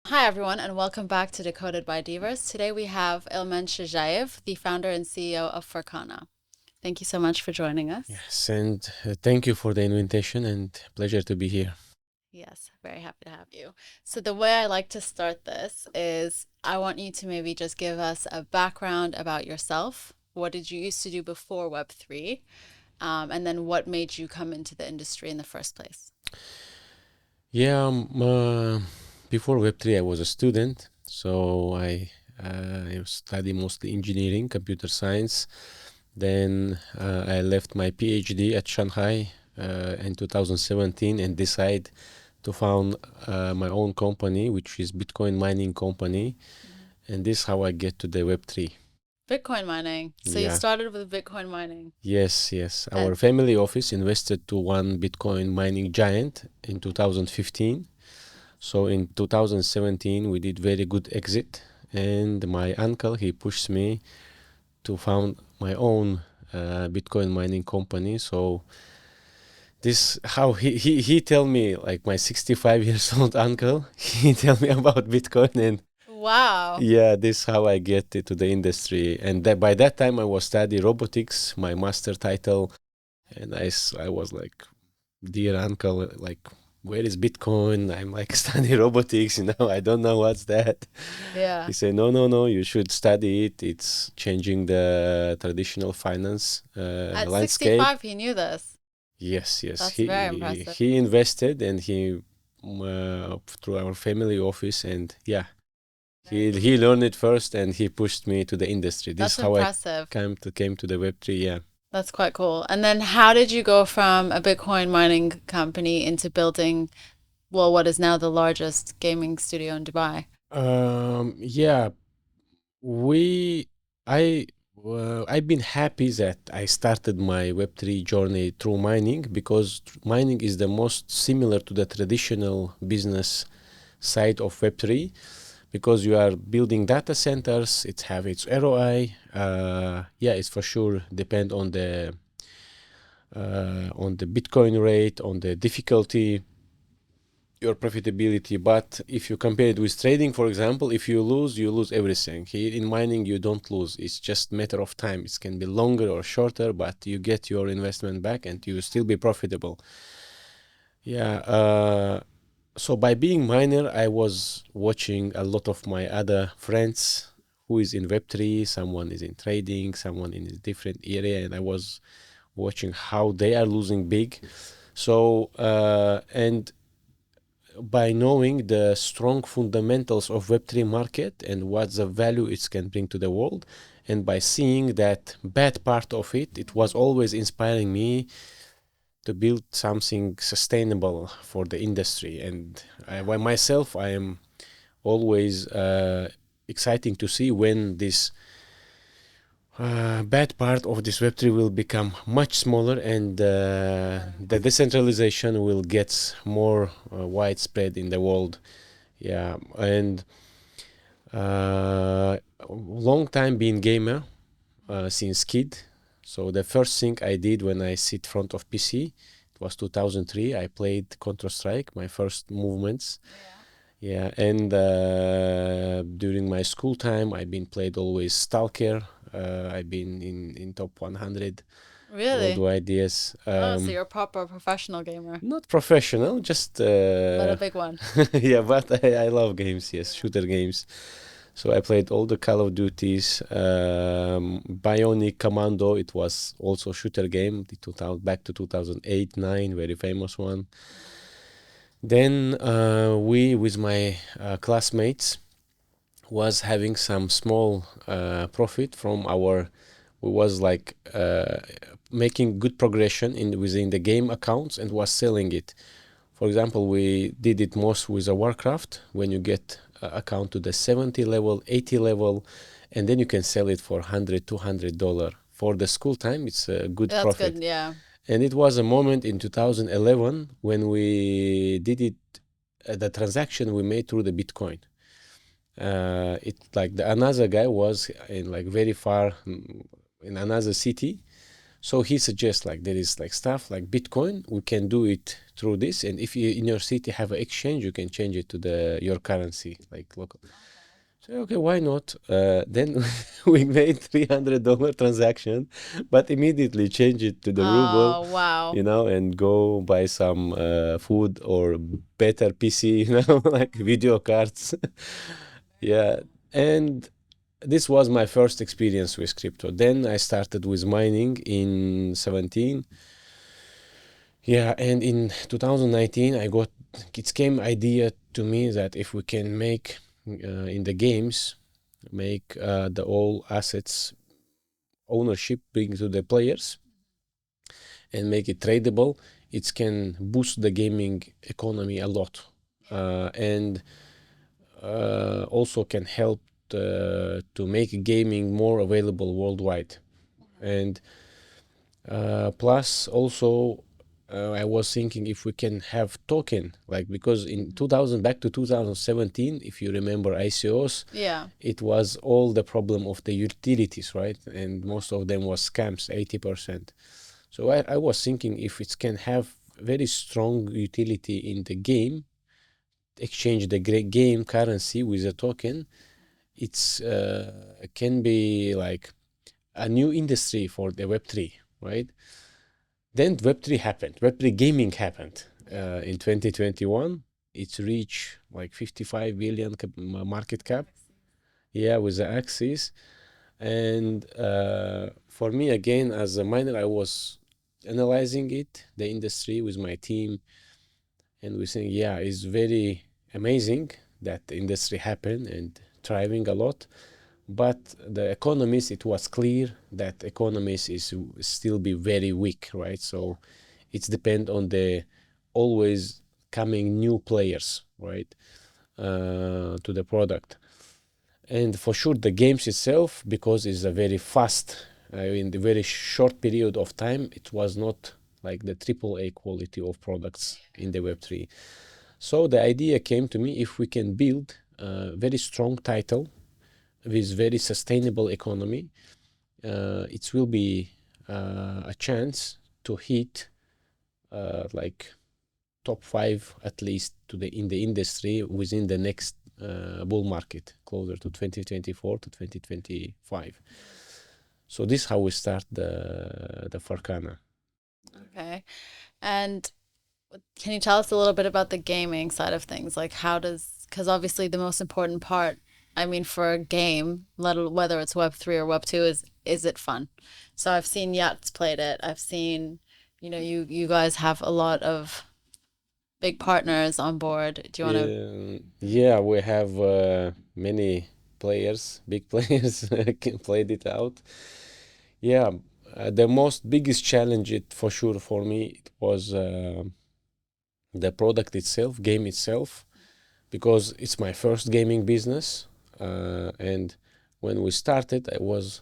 Hi, everyone, and welcome back to Decoded by Divas. Today we have Ilman Shazhaev, the founder and CEO of Farcana. Thank you so much for joining us. Yes, and thank you for the invitation and pleasure to be here. Yes, very happy to have you. So, the way I like to start this is I want you to maybe just give us a background about yourself. What did you used to do before Web3? And then what made you come into the industry in the first place? Yeah, before Web3, I was a student, so I studied mostly engineering, computer science. Then I left my PhD at Shanghai in 2017 and decided to found my own company, which is Bitcoin mining company, Mhm. and this is how I get to the Web3. Bitcoin mining. So, you Yeah. started with Bitcoin mining. Yes, yes. Our And family office invested to one Bitcoin mining giant in 2015. So in 2017, we did very good exit, and my uncle he pushed me to found my own Bitcoin mining company. So this how he tell me like my 65 years old uncle he tell me about Bitcoin and wow, yeah, this how I get into the industry. And that by that time I was study robotics, my master title, and I was like, dear uncle, like, where is Bitcoin? I'm like study robotics, I don't know what's that. yeah. He said, no, no, no, you should study it. It's changing the traditional finance At landscape. 65, he knew this. Yes, yes. That's very He impressive. he invested and he through our family office and yeah, Very he cool. learned it first and he pushed me to the industry. This is That's how I impressive. came to the Web3. Yeah. That's quite cool. And then how did you go from a Bitcoin mining company into building, well, what is now the largest gaming studio in Dubai? Yeah, we I I've been happy that I started my Web3 journey through mining because mining is the most similar to the traditional business side of Web3 because you are building data centers, it have its ROI. Yeah, it's for sure depend on the Bitcoin rate, on the difficulty, your profitability. But if you compare it with trading, for example, if you lose everything. Here in mining, you don't lose. It's just matter of time. It can be longer or shorter, but you get your investment back and you still be profitable. Yeah. So by being miner, I was watching a lot of my other friends who is in Web3, someone is in trading, someone in a different area, and I was watching how they are losing big. So, and by knowing the strong fundamentals of Web3 market and what the value it can bring to the world, and by seeing that bad part of it, it was Mhm. always inspiring me to build something sustainable for the industry. And Yeah. by myself, I am always exciting to see when this bad part of this Web3 will become much smaller and the decentralization will get more widespread in the world. Yeah, and long time being gamer since kid. So the first thing I did when I sit front of PC, it was 2003. I played Counter Strike, my first movements. Yeah. Yeah, and during my school time, I've been played always Stalker. I've been in top 100 Really? worldwide. Yes, Oh, so you're a proper professional gamer, not professional, just but a big one. yeah. But I love games. Yes, shooter games. So I played all the Call of Duties, Bionic Commando. It was also shooter game. The 2000 back to 2008, nine, very famous one. Then we with my classmates was having some small profit from our we was like making good progression in within the game accounts and was selling it. For example, we did it most with a Warcraft when you get account to the 70 level, 80 level, and then you can sell it for 100, $200. For the school time, it's a good That's good. profit. Yeah. And it was a moment in 2011 when we did it, the transaction we made through the Bitcoin. It like the another guy was in like very far in another city, So he suggests like there is like stuff like Bitcoin, we can do it through this, and if you in your city have an exchange, you can change it to the your currency, like local. So okay, why not? Then we made $300 transaction, but immediately change it to the ruble, Oh, wow. and go buy some food or better PC, like video cards. Yeah, and this was my first experience with crypto. Then I started with mining in 17. Yeah, and in 2019, it came idea to me that if we can make in the games, make the all assets ownership bring to the players and make it tradable, it can boost the gaming economy a lot, and also can help to make gaming more available worldwide. And plus also I was thinking if we can have token, like, because in 2000 back to 2017, if you remember ICOs, Yeah. it was all the problem of the utilities, right? And most of them was scams, 80%. So I was thinking if it can have very strong utility in the game, exchange the game currency with a token, it's can be like a new industry for the Web3, right? Then Web3 happened. Web3 gaming happened in 2021. It's reached like 55 billion market cap. Yeah, with the Axis. And for me, again, as a miner, I was analyzing it, the industry with my team, and we think, yeah, it's very amazing that the industry happened and thriving a lot. But the economies, it was clear that economies is still be very weak, right? So it's depend on the always coming new players, right, to the product. And for sure, the games itself, because it's a very fast, in the very short period of time, it was not like the triple A quality of products in the Web3. So the idea came to me if we can build a very strong title with very sustainable economy, it will be a chance to hit like top five at least to the in the industry within the next bull market, closer to 2024 to 2025. So this is how we start the Farcana. Okay. And can you tell us a little bit about the gaming side of things? Like, because obviously the most important part, I mean, for a game, whether it's Web3 or Web2, is it fun? So I've seen Yachts played it. I've seen, you guys have a lot of big partners on board. Do you want to? Yeah, we have many players, big players, can played it out. Yeah, the most biggest challenge, it for sure for me, it was the product itself, game itself, because it's my first gaming business. And when we started, I was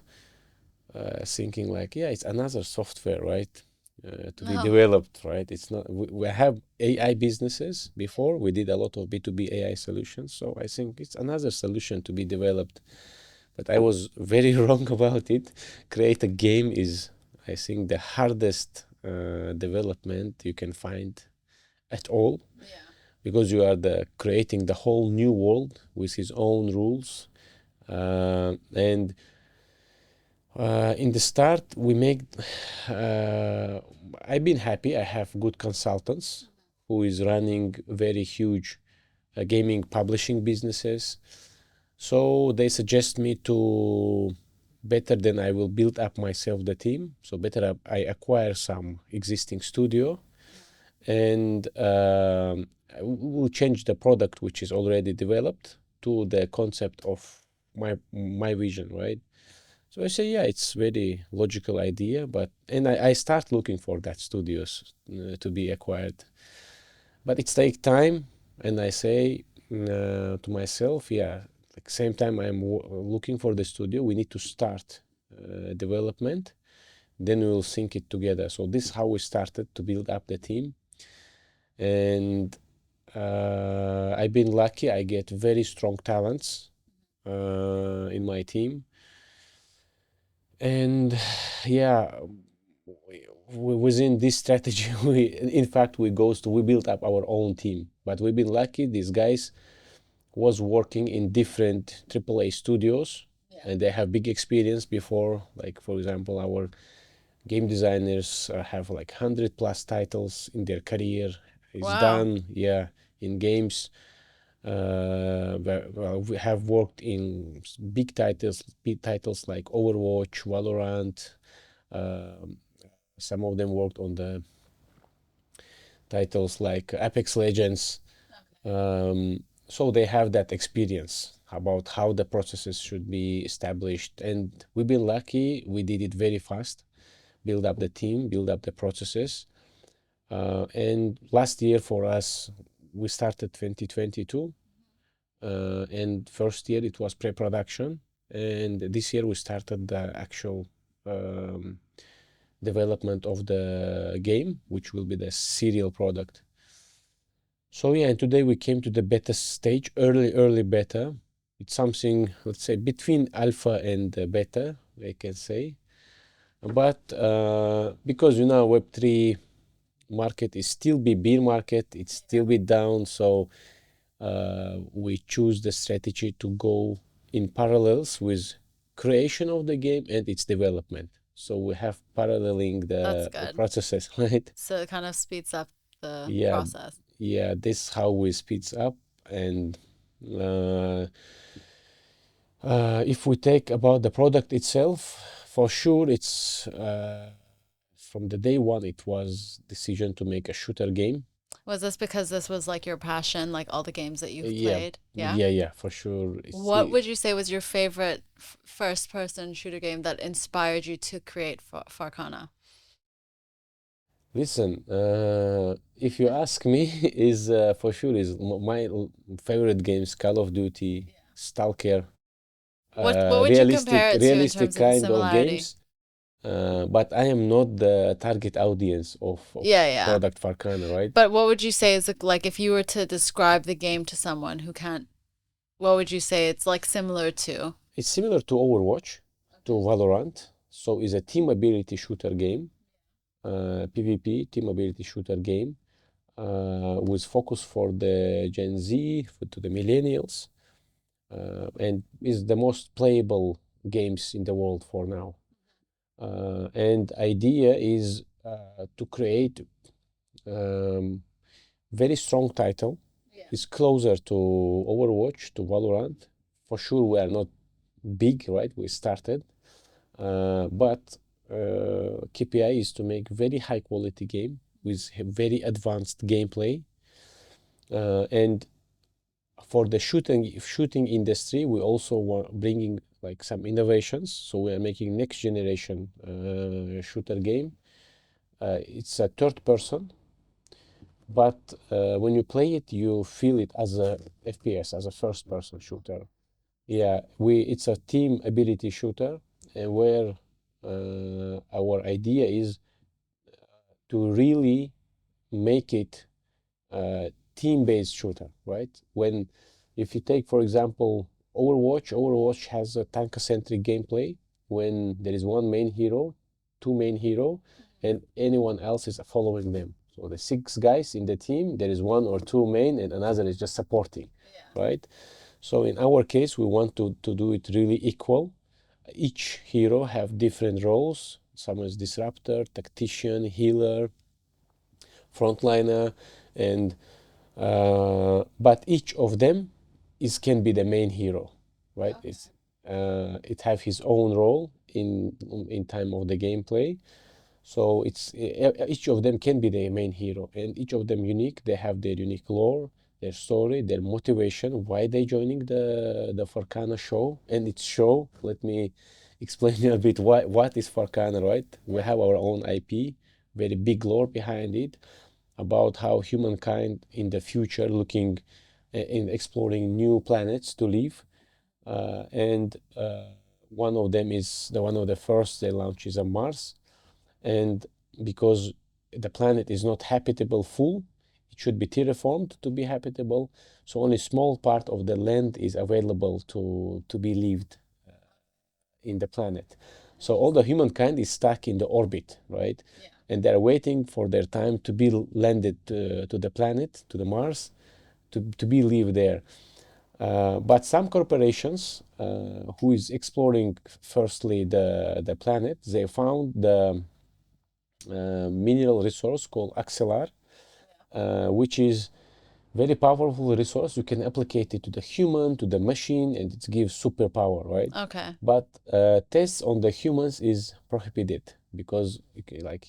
thinking like, yeah, it's another software, right? To be No. developed, right? It's not. We have AI businesses before. We did a lot of B2B AI solutions, so I think it's another solution to be developed. But I was very wrong about it. Create a game is, I think, the hardest development you can find at all, Yeah. because you are the creating the whole new world with his own rules. And in the start, we make. Uh, I've been happy. I have good consultants who is running very huge gaming publishing businesses. So they suggest me to better than I will build up myself the team. So better I acquire some existing studio, and we'll change the product which is already developed to the concept of my vision, right? So I say, yeah, it's very logical idea, but and I start looking for that studios to be acquired, but it take time, and I say to myself, yeah, like same time I'm looking for the studio, we need to start development, then we will sync it together. So this is how we started to build up the team, and I've been lucky. I get very strong talents in my team, and yeah, within this strategy, we built up our own team. But we've been lucky. These guys was working in different AAA studios, and they have big experience before. Like for example, our game designers have like 100 plus titles in their career. It's Wow. done, yeah, in games. Well, we have worked in big titles like Overwatch, Valorant. Um, some of them worked on the titles like Apex Legends. So they have that experience about how the processes should be established. And we've been lucky. We did it very fast, build up the team, build up the processes. And last year for us, we started 2022. And first year it was pre-production. And this year we started the actual um, development of the game, which will be the serial product. So yeah, and today we came to the beta stage, early beta. It's something, let's say, between alpha and beta, I can say. But because you know Web3 market is still be bear market, it's still be down. So we choose the strategy to go in parallels with creation of the game and its development. So we have paralleling That's the good. processes, right? So it kind of speeds up the Yeah, process. yeah, this how we speeds up. And uh, if we take about the product itself, for sure it's from the day one it was decision to make a shooter game. Was this because this was like your passion, like all the games that you've Yeah, played? Yeah. yeah, for sure. What would you say was your favorite first person shooter game that inspired you to create Farcana? Listen, if you ask me, is for sure is my favorite games Call of Duty, Stalker, What would you compare it to in realistic terms of the kind of similarity? games. But I am not the target audience of Yeah, yeah. product Farcana, right? But what would you say is like if you were to describe the game to someone who can't, what would you say it's like similar to? It's similar to Overwatch, to Valorant. So it's a team ability shooter game, PvP team ability shooter game, with focus for the Gen Z, to the millennials, and is the most playable games in the world for now. And idea is to create very strong title. It's closer to Overwatch, to Valorant. For sure, we are not big, right? We started, but KPI is to make very high quality game with very advanced gameplay. And for the shooting industry, we also were bringing like some innovations. So we are making next generation shooter game. It's a third person, but when you play it, you feel it as a FPS, as a first person shooter. Yeah, it's a team ability shooter, and where our idea is to really make it a team-based shooter, right? When if you take, for example, Overwatch has a tank-centric gameplay when there is one main hero, two main hero, and anyone else is following them. So the six guys in the team, there is one or two main, and another is just supporting, right? So in our case, we want to do it really equal. Each hero have different roles. Someone is disruptor, tactician, healer, frontliner, and but each of them is can be the main hero, right? It have his own role in time of the gameplay. So each of them can be the main hero, and each of them unique. They have their unique lore, their story, their motivation, why they joining the Farcana show and its show. Let me explain you a bit what is Farcana, right? We have our own IP, very big lore behind it, about how humankind in the future looking in exploring new planets to live, and one of them is one of the first they launch is on Mars, and because the planet is not habitable full, it should be terraformed to be habitable. So only small part of the land is available to be lived in the planet. So all the humankind is stuck in the orbit, right? and they're waiting for their time to be landed to the planet, to the Mars, to be live there. But some corporations who is exploring firstly the planet, they found the mineral resource called axelar, which is very powerful resource. You can applicate it to the human, to the machine, and it gives superpower, right? Okay. But tests on the humans is prohibited because like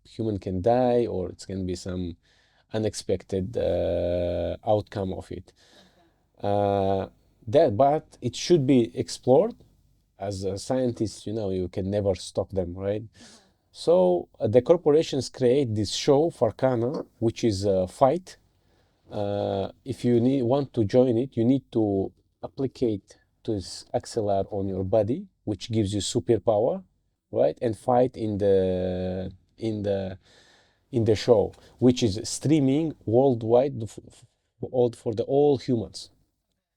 human can die or it can be some unexpected outcome of it. Uh, but it should be explored. As a scientist, you can never stop them, right? So the corporations create this show, Farcana, which is a fight. If you want to join it, you need to applicate to this axelar on your body, which gives you superpower, right? And fight in the in the show, which is streaming worldwide for the all humans,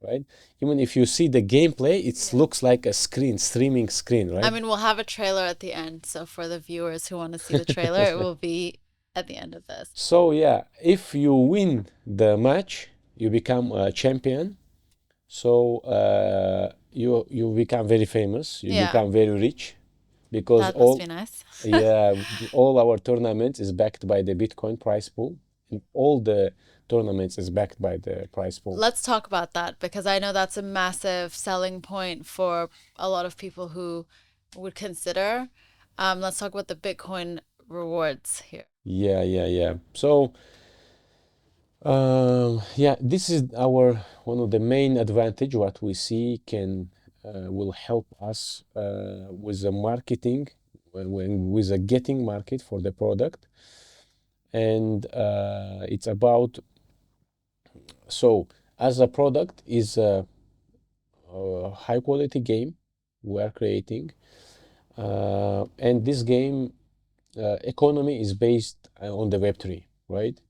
right? Even if you see the gameplay, it looks like a streaming screen, I right? mean, we'll have a trailer at the end, so for the viewers who want to see the trailer, it will be at the end of this. So yeah, if you win the match, you become a champion. So you become very famous. You Yeah, become very rich because that must be nice. yeah, all our tournaments is backed by the Bitcoin price pool, and all the tournaments is backed by the price pool. Let's talk about that because I know that's a massive selling point for a lot of people who would consider. Let's talk about the Bitcoin rewards here. Yeah. So yeah, this is our one of the main advantage what we see can will help us with the marketing with the getting market for the product, and it's about so as a product is a high quality game we are creating, and this game economy is based on the Web3, right?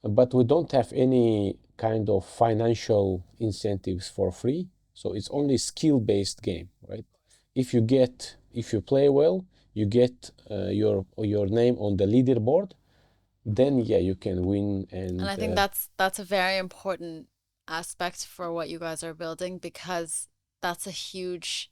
But we don't have any kind of financial incentives for free. So it's only skill-based game, right? If you play well, you get your name on the leaderboard, then yeah, you can win And and I think that's a very important aspect for what you guys are building because that's a huge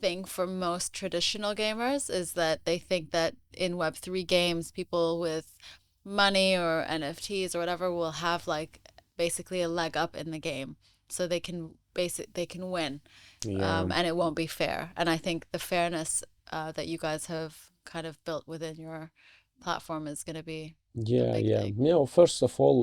thing for most traditional gamers is that they think that in Web3 games, people with money or NFTs or whatever will have like basically a leg up in the game. So they can win, yeah, and it won't be fair. And I think the fairness that you guys have kind of built within your platform is going to be a big yeah. thing. First of all,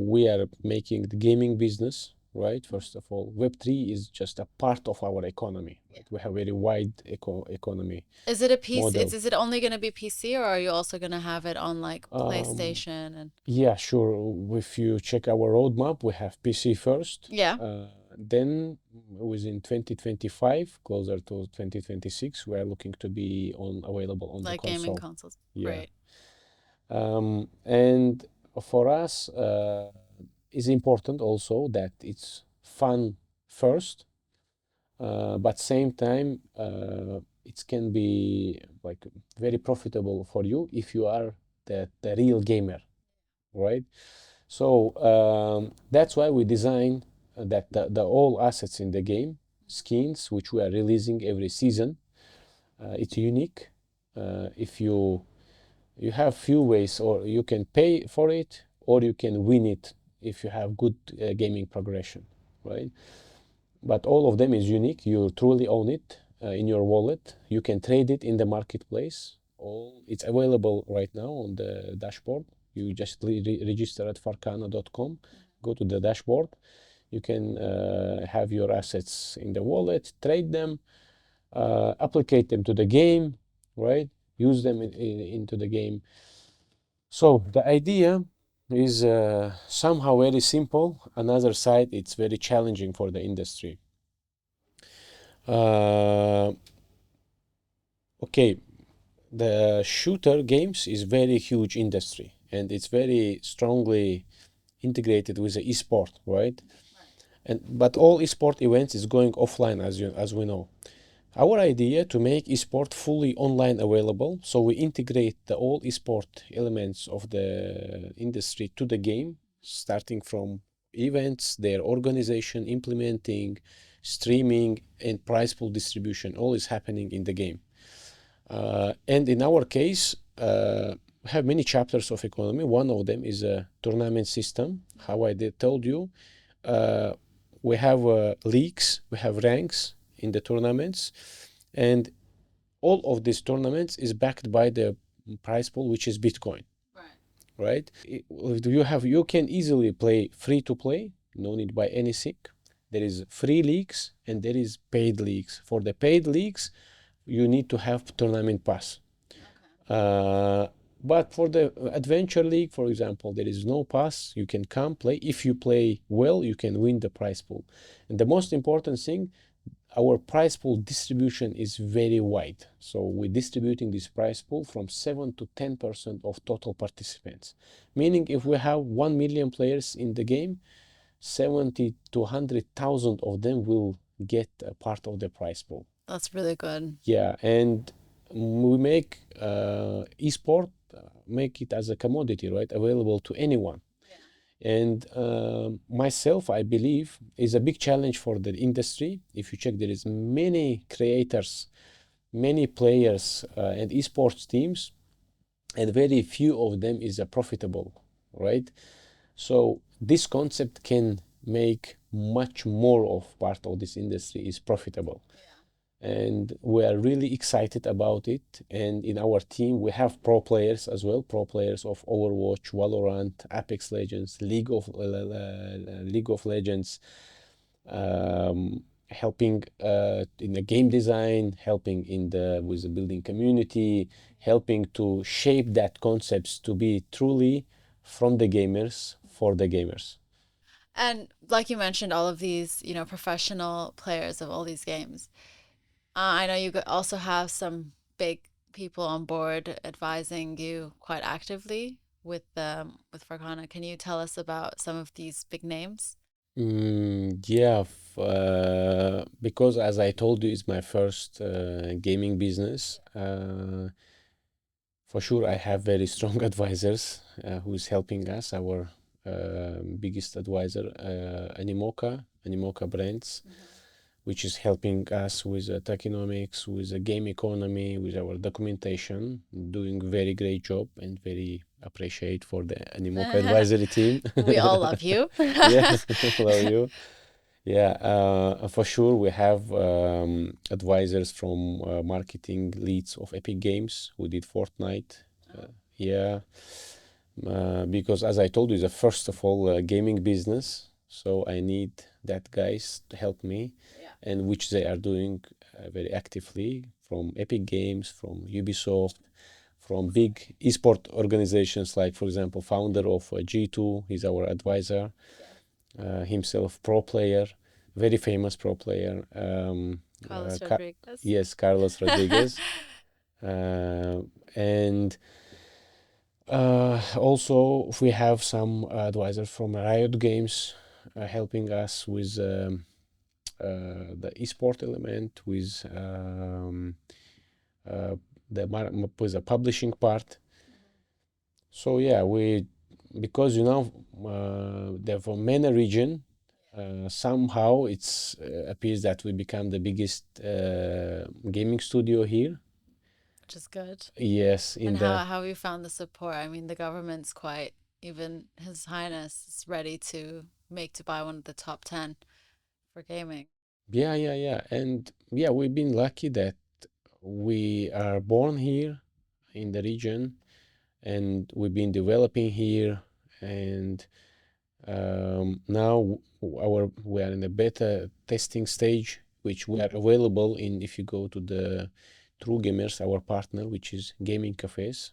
we are making the gaming business, right? First of all, Web3 is just a part of our economy, right? We have very wide economy Is it a PC? model. Is it only going to be PC or are you also going to have it on like Um, PlayStation and yeah, sure. If you check our roadmap, we have PC first. yeah, Then within 2025, closer to 2026, we are looking to be available on the like gaming console. consoles? Yeah. Great. And for us, it's important also that it's fun first, but same time, it can be like very profitable for you if you are the real gamer, right? So that's why we design that the all assets in the game, skins, which we are releasing every season, it's unique. If you have few ways, or you can pay for it, or you can win it if you have good gaming progression, right? But all of them is unique. You truly own it in your wallet. You can trade it in the marketplace. All it's available right now on the dashboard. You just register at farcana.com, go to the dashboard. You can have your assets in the wallet, trade them, applicate them to the game, right? Use them into the game. So the idea is somehow very simple. Another side, it's very challenging for the industry. Uh, okay, the shooter games is very huge industry and it's very strongly integrated with the esport, right? And but all esport events is going offline as we know. Our idea to make esport fully online available, so we integrate the all esport elements of the industry to the game, starting from events, their organization, implementing, streaming, and prize pool distribution. All is happening in the game. And in our case, we have many chapters of economy. One of them is a tournament system. How I did told you, uh, we have leagues, we have ranks in the tournaments, and all of these tournaments is backed by the prize pool, which is Bitcoin, right? You can easily play free to play, no need buy anything. There is free leagues and there is paid leagues. For the paid leagues, you need to have tournament pass. Uh, but for the adventure league, for example, there is no pass. You can come play. If you play well, you can win the prize pool. And the most important thing, our prize pool distribution is very wide. So we're distributing this prize pool from 7 to 10% of total participants. Meaning if we have 1 million players in the game, 70 to 100,000 of them will get a part of the prize pool. That's really good. Yeah, and we make esport, make it as a commodity, right? Available to anyone. And myself, I believe, is a big challenge for the industry. If you check, there is many creators, many players, and esports teams, and very few of them is profitable, right? So this concept can make much more of part of this industry is profitable. And we are really excited about it. And in our team, we have pro players as well, pro players of Overwatch, Valorant, Apex Legends, League of Legends, helping in the game design, helping in the with the building community, helping to shape that concepts to be truly from the gamers for the gamers. And like you mentioned, all of these, professional players of all these games. I know you also have some big people on board advising you quite actively with Farcana. Can you tell us about some of these big names? Yeah, because as I told you, it's my first gaming business. For sure, I have very strong advisors who is helping us. Our biggest advisor, Animoca Brands, which is helping us with tokenomics, with the game economy, with our documentation, doing very great job and very appreciate for the Animoca advisory team. We all love you. Yeah, love you. Yeah, for sure we have advisors from marketing leads of Epic Games who did Fortnite. Yeah, because as I told you, the first of all gaming business, so I need that guys to help me, and which they are doing very actively from Epic Games, from Ubisoft, from big esport organizations like, for example, founder of G2, he's our advisor, himself pro player, very famous pro player. Carlos Rodriguez. Yes, Carlos Rodriguez. uh, and Also, we have some advisors from Riot Games helping us with the esport element, uh, with the publishing part. So yeah, we because there for MENA region, somehow it's appears that we become the biggest gaming studio here. Which is good. Yes, in And the how have you found the support? I mean, the government's quite, even His Highness is ready to make Dubai one of the top 10 for gaming. yeah, and yeah, we've been lucky that we are born here in the region, and we've been developing here, and now we are in the beta testing stage, which we are available in if you go to the True Gamers, our partner, which is gaming cafes,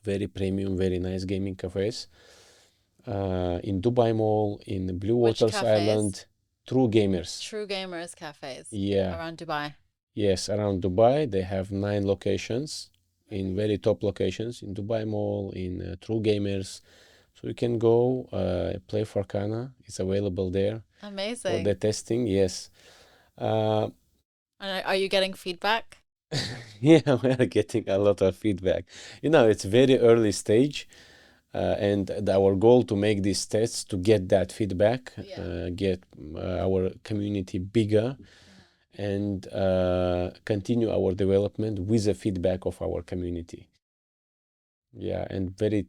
very premium, very nice gaming cafes, in Dubai Mall, in Blue Which Waters cafes? Island. True Gamers. True Gamers cafes Yeah, around Dubai. yes, around Dubai they have 9 locations, in very top locations in Dubai Mall, in True Gamers. So you can go play Farcana. It's available there for the Amazing. testing. Yes. Uh, And are you getting feedback? Yeah, we are getting a lot of feedback. It's very early stage, and our goal to make these tests to get that feedback, Yeah. get our community bigger, and continue our development with the feedback of our community. Yeah, and very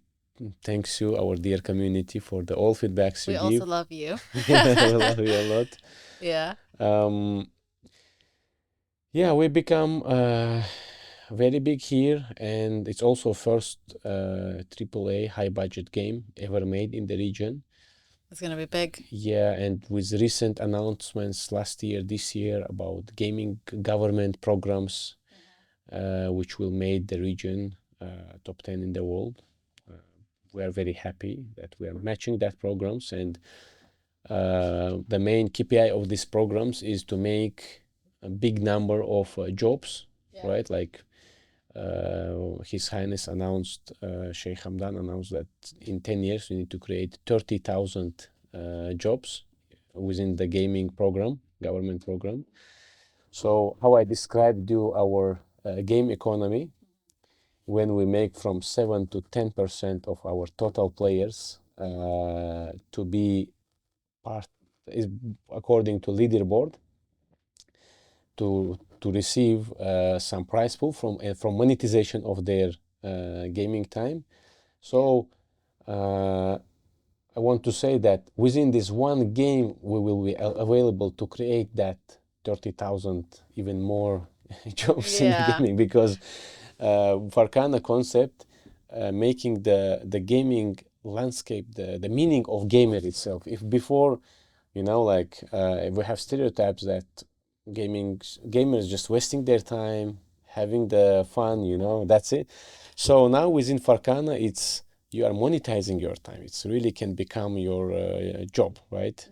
thanks you, our dear community, for the all feedbacks you We also give. love you. Yeah, we love you a lot. Yeah. Um, yeah, we become very big here, and it's also first AAA high budget game ever made in the region. It's gonna be big. Yeah, and with recent announcements last year, this year about gaming government programs, which will make the region top 10 in the world. Uh, we are very happy that we are matching that programs, and the main KPI of these programs is to make a big number of jobs, Yeah. right? Like His Highness announced, Sheikh Hamdan announced that in 10 years we need to create 30,000 jobs within the gaming program, government program. So how I described you our game economy, when we make from 7 to 10% of our total players to be part, is according to leaderboard, to receive some prize pool from monetization of their gaming time. So uh, I want to say that within this one game, we will be available to create that 30,000 even more jobs in the Yeah. gaming, because Farcana concept, making the gaming landscape, the meaning of gamer itself. If before, like we have stereotypes that gamers just wasting their time, having the fun, that's it. So now within Farcana, it's you are monetizing your time. It's really can become your job, right?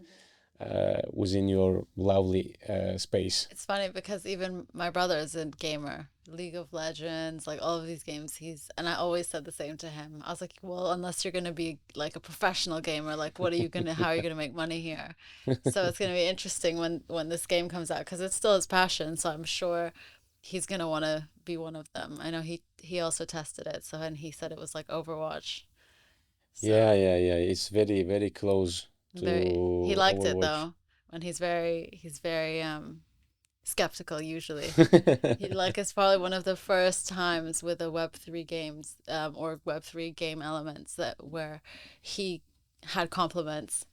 Within your lovely space. It's funny because even my brother is a gamer. League of Legends, like all of these games, and I always said the same to him. I was like, well, unless you're gonna be like a professional gamer, like how are you gonna make money here? So it's gonna be interesting when this game comes out because it's still his passion. So I'm sure he's gonna want to be one of them. I know he also tested it, so and he said it was like Overwatch. Yeah, So yeah, yeah. It's very, very close to he liked it Overwatch. though. When he's very skeptical usually. He like it's probably one of the first times with the Web3 games or Web3 game elements that where he had compliments.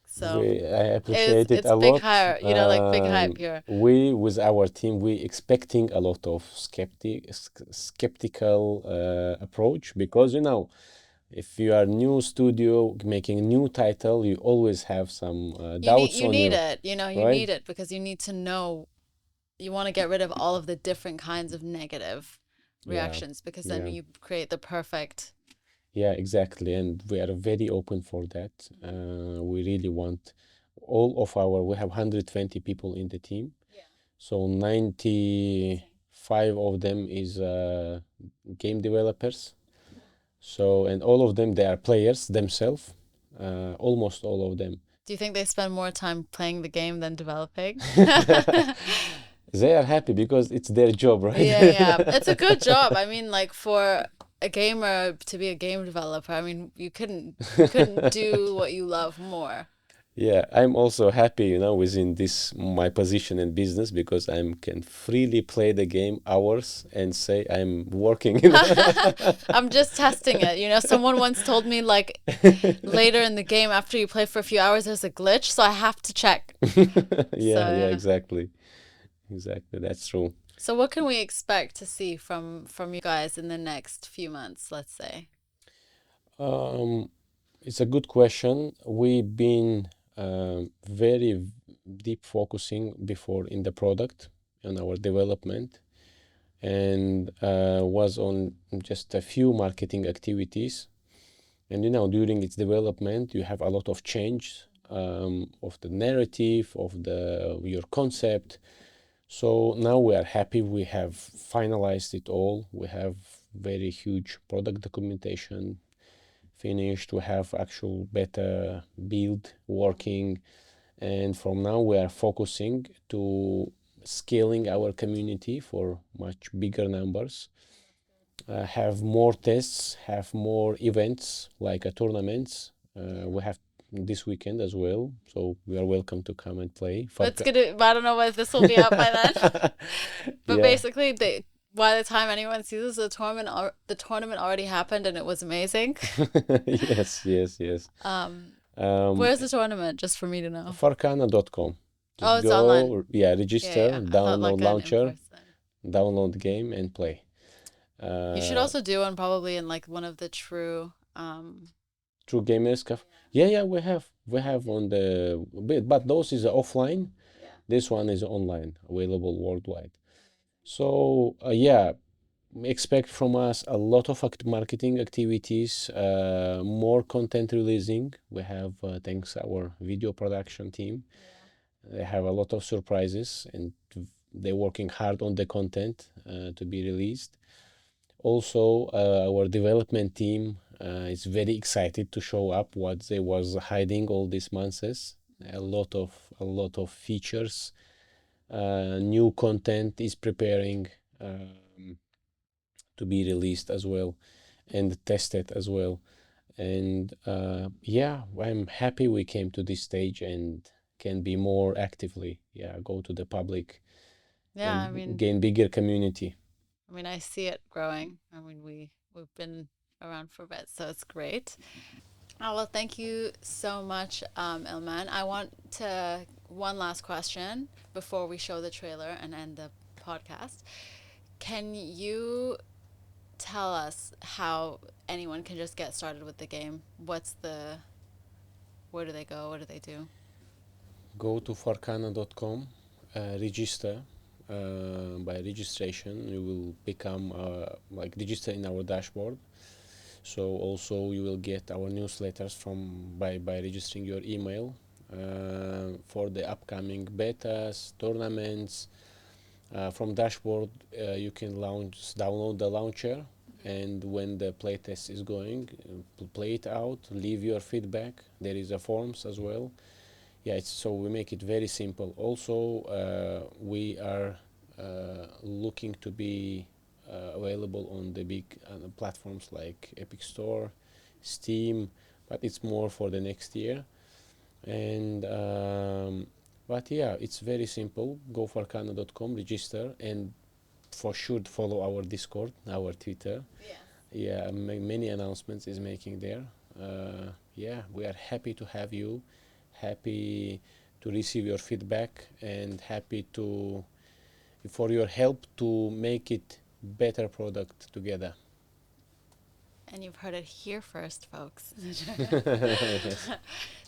So I appreciate it it's a big lot. hire, like big hype here. We, with our team, we expecting a lot of skeptical approach, because if you are new studio making a new title, you always have some doubts You on need you, it, you right? need it because you need to know you want to get rid of all of the different kinds of negative Yeah, reactions because then yeah. you create the perfect. Yeah, exactly. And we are very open for that. We really want all of we have 120 people in the team. Yeah. So 95 of them is game developers. So, and all of them, they are players themselves, almost all of them. Do you think they spend more time playing the game than developing? They are happy because it's their job, right? Yeah, yeah. It's a good job. I mean, like for a gamer to be a game developer, I mean, you couldn't do what you love more. Yeah, I'm also happy, within this my position in business, because I can freely play the game hours and say I'm working. I'm just testing it. Someone once told me like later in the game after you play for a few hours there's a glitch, so I have to check. So, Yeah, yeah, yeah. exactly. Exactly, that's true. So what can we expect to see from you guys in the next few months, let's say? Um, it's a good question. We've been very deep focusing before in the product and our development, and was on just a few marketing activities. And during its development, you have a lot of change of the narrative, of your concept. So now we are happy. We have finalized it all. We have very huge product documentation finished. We have actual beta build working, and from now we are focusing to scaling our community for much bigger numbers, have more tests, have more events like tournaments. We have this weekend as well, so you are welcome to come and play. It's gonna. I don't know whether this will be out by then. But Yeah. basically, by the time anyone sees this, the tournament already happened and it was amazing. Yes, yes, yes. Where's the tournament? Just for me to know. Farcana.com. Oh, Just it's online. yeah, register, Yeah. I thought like download an launcher, in-person. download the game and play. You should also do one probably in like one of the true. True Gamers Cafe. Yeah, we have on the but those is offline. Yeah. This one is online, available worldwide. So yeah, expect from us a lot of marketing activities, more content releasing. We have thanks our video production team. They have a lot of surprises and they're working hard on the content to be released. Also, our development team is very excited to show up what they was hiding all these months. A lot of features, new content is preparing to be released as well and tested as well. And yeah, I'm happy we came to this stage and can be more actively, go to the public Yeah, I and mean, gain bigger community. I see it growing. I mean, we've been around for a bit, so it's great. Oh, well, thank you so much, Ilman. I want to one last question before we show the trailer and end the podcast. Can you tell us how anyone can just get started with the game? Where do they go? What do they do? Go to farcana.com, register. By registration, you will become register in our dashboard. So also you will get our newsletters by registering your email for the upcoming betas, tournaments. From dashboard, you can download the launcher, and when the playtest is going, play it out, leave your feedback. There is a forms as well. Yeah, so we make it very simple. Also, we are looking to be available on the big platforms like Epic Store, Steam, but it's more for the next year. And but yeah, it's very simple. Go for farcana.com, register, and for sure follow our Discord, our Twitter. Yeah, many announcements is making there. Yeah, we are happy to have you, happy to receive your feedback, and happy for your help to make it better product together. And you've heard it here first, folks.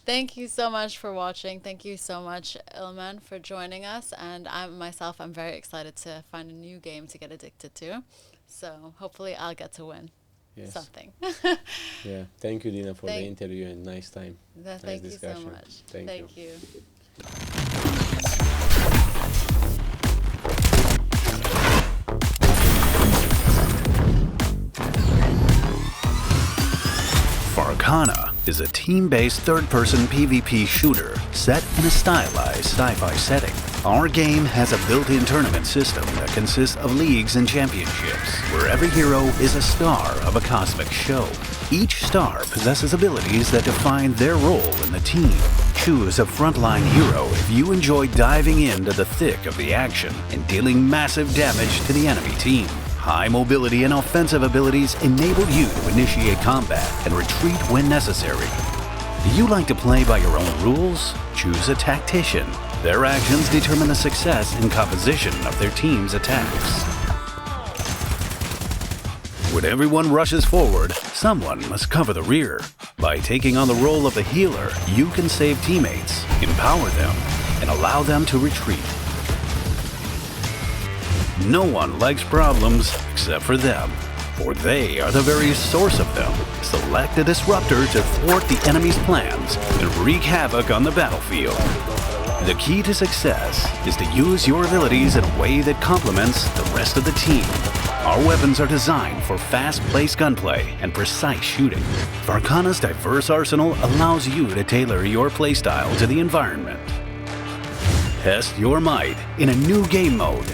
Thank you so much for watching. Thank you so much, Ilman, for joining us. And I'm very excited to find a new game to get addicted to. So hopefully I'll get to win something. Yeah. Thank you, Dina, for the interview and nice time. Thank you so much. Thank you. Farcana is a team-based third-person PvP shooter set in a stylized sci-fi setting. Our game has a built-in tournament system that consists of leagues and championships, where every hero is a star of a cosmic show. Each star possesses abilities that define their role in the team. Choose a frontline hero if you enjoy diving into the thick of the action and dealing massive damage to the enemy team. High mobility and offensive abilities enable you to initiate combat and retreat when necessary. Do you like to play by your own rules? Choose a tactician. Their actions determine the success and composition of their team's attacks. When everyone rushes forward, someone must cover the rear. By taking on the role of the healer, you can save teammates, empower them, and allow them to retreat. No one likes problems except for them, for they are the very source of them. Select a disruptor to thwart the enemy's plans and wreak havoc on the battlefield. The key to success is to use your abilities in a way that complements the rest of the team. Our weapons are designed for fast-paced gunplay and precise shooting. Farcana's diverse arsenal allows you to tailor your playstyle to the environment. Test your might in a new game mode.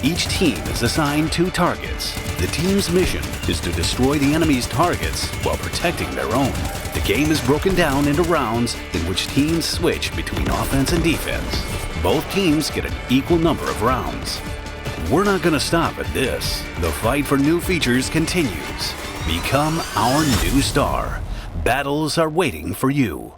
Each team is assigned 2 targets. The team's mission is to destroy the enemy's targets while protecting their own. The game is broken down into rounds in which teams switch between offense and defense. Both teams get an equal number of rounds. We're not going to stop at this. The fight for new features continues. Become our new star. Battles are waiting for you.